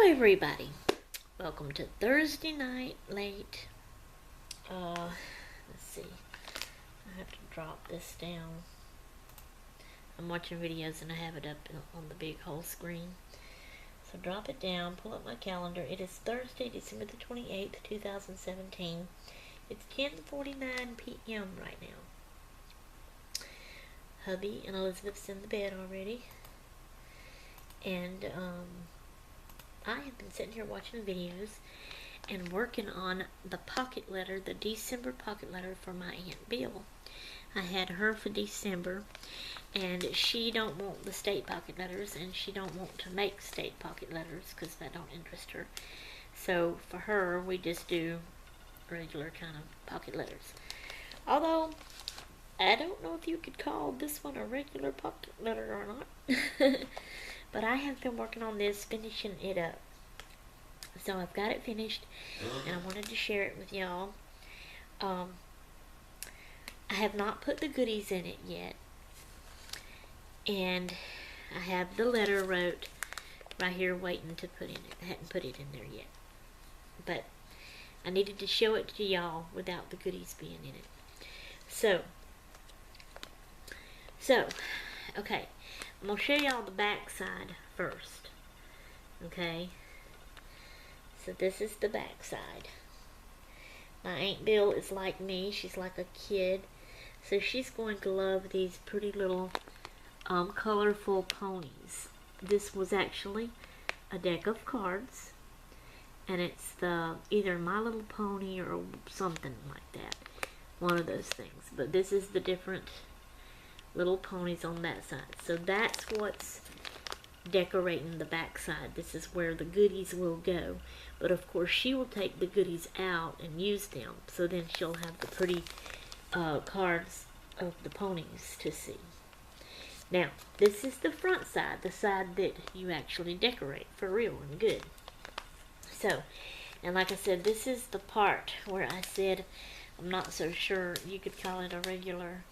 everybody, welcome to Thursday night late. Let's see, I have to drop this down. I'm watching videos and I have it up on the big whole screen. So drop it down, pull up my calendar. It is Thursday, December the 28th, 2017. It's 10:49 p.m. right now. Hubby and Elizabeth's in the bed already. And, I have been sitting here watching videos and working on the pocket letter, the December pocket letter for my Aunt Bill. I had her for December, and she don't want the state pocket letters, and she don't want to make state pocket letters because that don't interest her. So for her, we just do regular kind of pocket letters. Although, I don't know if you could call this one a regular pocket letter or not. But I have been working on this, finishing it up. So I've got it finished, and I wanted to share it with y'all. I have not put the goodies in it yet. And I have the letter wrote right here waiting to put in it. I hadn't put it in there yet. But I needed to show it to y'all without the goodies being in it. So, okay. I'm going to show y'all the back side first. Okay? So this is the back side. My Aunt Bill is like me. She's like a kid. So she's going to love these pretty little colorful ponies. This was actually a deck of cards. And it's the either My Little Pony or something like that. One of those things. But this is the different little ponies on that side. So that's what's decorating the back side. This is where the goodies will go. But of course she will take the goodies out and use them. So then she'll have the pretty cards of the ponies to see. Now, this is the front side. The side that you actually decorate for real and good. So, and like I said, this is the part where I said I'm not so sure you could call it a regular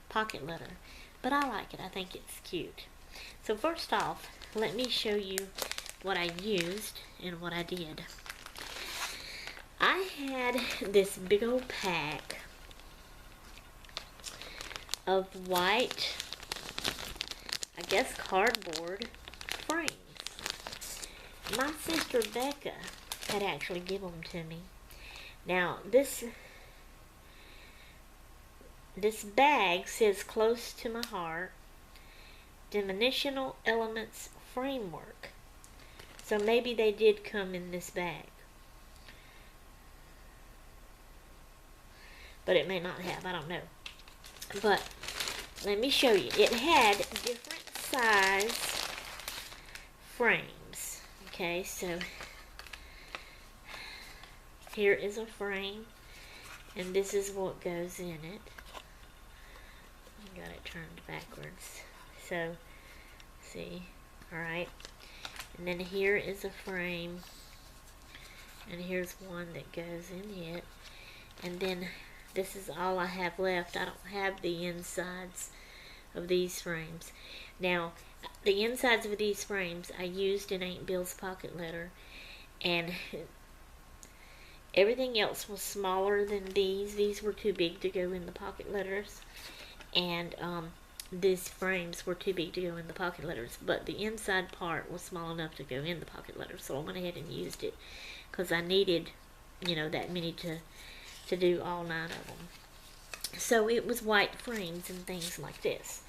pocket letter, but I like it. I think it's cute. So first off, let me show you what I used and what I did. I had this big old pack of white, I guess cardboard frames. My sister Becca had actually given them to me. Now this bag says Close to My Heart, Dimensional Elements Framework. So maybe they did come in this bag. But it may not have, I don't know. But let me show you. It had different size frames. Okay, so here is a frame, and this is what goes in it. Got it turned backwards. So, see, alright. And then here is a frame. And here's one that goes in it. And then this is all I have left. I don't have the insides of these frames. Now, the insides of these frames I used in Aunt Bill's pocket letter. And everything else was smaller than these. These were too big to go in the pocket letters. And these frames were too big to go in the pocket letters, but the inside part was small enough to go in the pocket letters, so I went ahead and used it because I needed, that many to do all 9 of them. So it was white frames and things like this,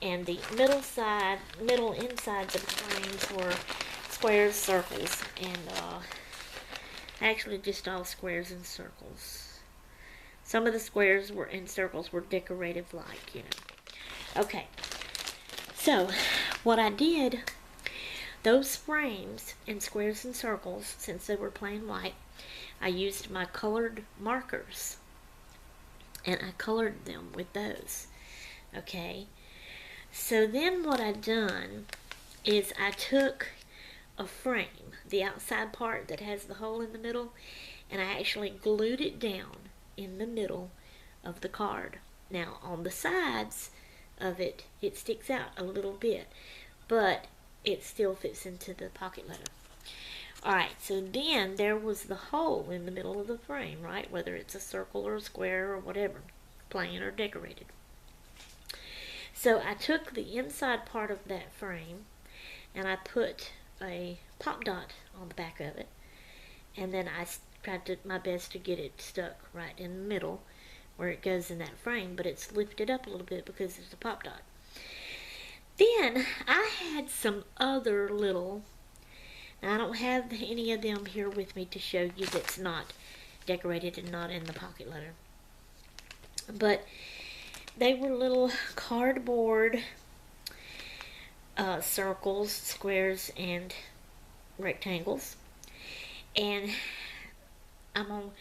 and the middle insides of the frames were squares, circles, and actually just all squares and circles. Some of the squares and circles were decorative like, Okay, so what I did, those frames and squares and circles, since they were plain white, I used my colored markers, and I colored them with those. Okay, so then what I done is I took a frame, the outside part that has the hole in the middle, and I actually glued it down in the middle of the card. Now on the sides of it, it sticks out a little bit, but it still fits into the pocket letter. Alright, so then there was the hole in the middle of the frame, right? Whether it's a circle or a square or whatever, plain or decorated. So I took the inside part of that frame and I put a pop dot on the back of it, and then I tried to my best to get it stuck right in the middle where it goes in that frame, but it's lifted up a little bit because it's a pop dot. Then I had some other little, now I don't have any of them here with me to show you that's not decorated and not in the pocket letter, but they were little cardboard circles, squares, and rectangles, and I'm going to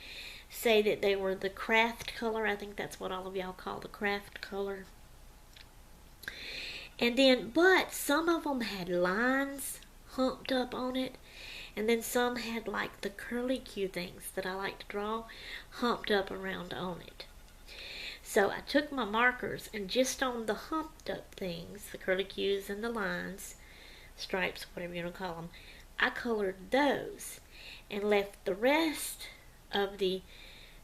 say that they were the craft color. I think that's what all of y'all call the craft color. And then, but some of them had lines humped up on it, and then some had like the curly Q things that I like to draw humped up around on it. So I took my markers and just on the humped up things, the curly Q's and the lines, stripes, whatever you want to call them, I colored those and left the rest of the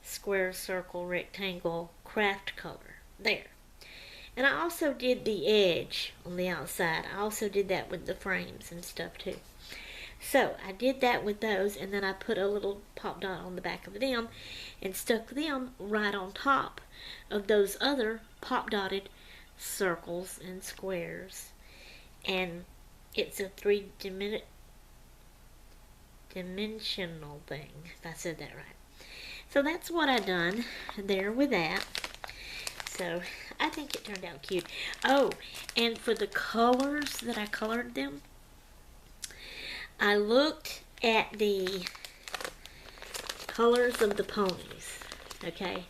square, circle, rectangle, craft color there. And I also did the edge on the outside. I also did that with the frames and stuff too. So I did that with those, and then I put a little pop dot on the back of them and stuck them right on top of those other pop dotted circles and squares. And it's a three-dimensional thing, if I said that right. So that's what I done there with that. So I think it turned out cute. Oh, and for the colors that I colored them, I looked at the colors of the ponies, okay?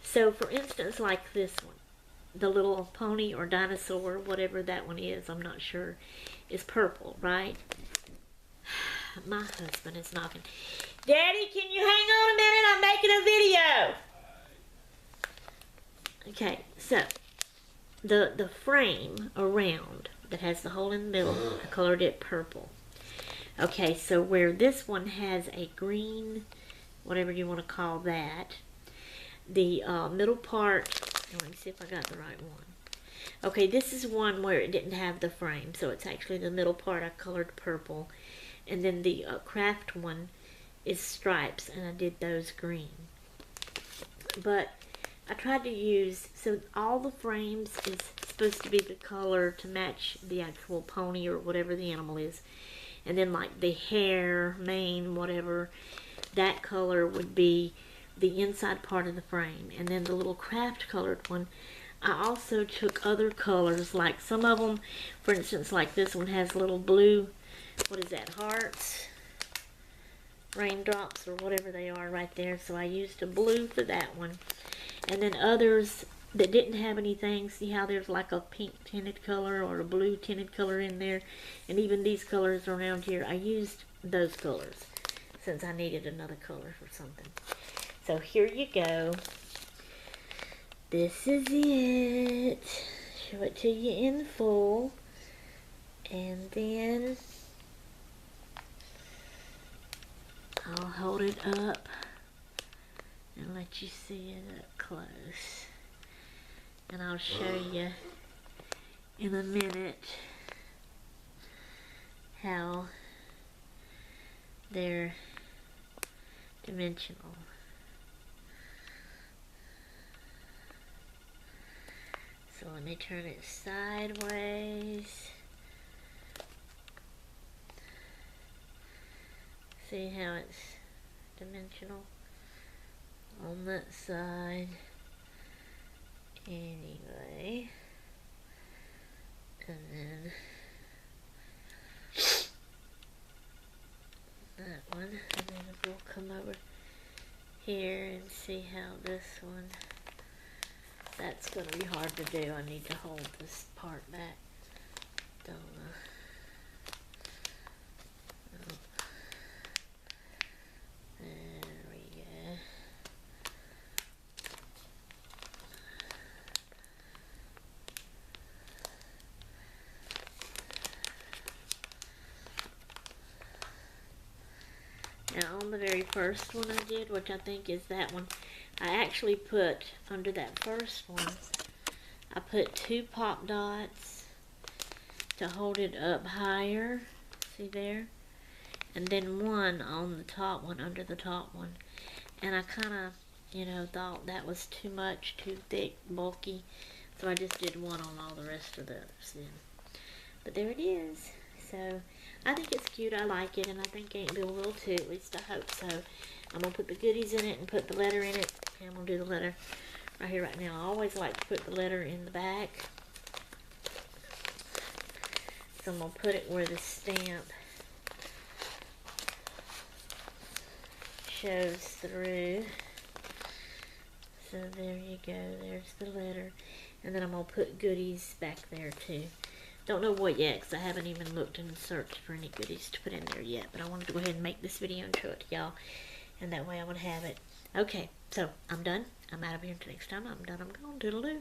So for instance, like this one, the little pony or dinosaur, whatever that one is, I'm not sure, is purple, right? My husband is knocking. Daddy, can you hang on a minute? I'm making a video. Okay, so the frame around that has the hole in the middle, I colored it purple. Okay, so where this one has a green, whatever you want to call that, the middle part, let me see if I got the right one. Okay, this is one where it didn't have the frame, so it's actually the middle part I colored purple. And then the craft one is stripes, and I did those green. But I tried to use, so all the frames is supposed to be the color to match the actual pony or whatever the animal is. And then like the hair, mane, whatever, that color would be the inside part of the frame. And then the little craft colored one, I also took other colors, like some of them, for instance, like this one has little blue, what is that, hearts, raindrops, or whatever they are right there. So I used a blue for that one. And then others that didn't have anything, see how there's like a pink tinted color or a blue tinted color in there, and even these colors around here, I used those colors since I needed another color for something. So here you go. This is it. Show it to you in full, and then I'll hold it up and let you see it up close. And I'll show you in a minute how they're dimensional. So let me turn it sideways. See how it's dimensional on that side. Anyway, and then that one, and then we'll come over here and see how this one, that's going to be hard to do. I need to hold this part back. Don't know. Oh. There we go. the very first one I did, which I think is that one. I actually put, under that first one, I put 2 pop dots to hold it up higher. See there? And then 1 on the top one, under the top one. And I kind of, you know, thought that was too much, too thick, bulky. So I just did 1 on all the rest of the others then. But there it is. So I think it's cute. I like it, and I think Aunt Bill will too. At least I hope so. I'm going to put the goodies in it and put the letter in it. And I'm going to do the letter right here, right now. I always like to put the letter in the back. So I'm going to put it where the stamp shows through. So there you go. There's the letter. And then I'm going to put goodies back there too. Don't know what yet, because I haven't even looked and searched for any goodies to put in there yet. But I wanted to go ahead and make this video and show it to y'all. And that way I would have it. Okay, so I'm done. I'm out of here until next time. I'm done. I'm gone. Toodaloo.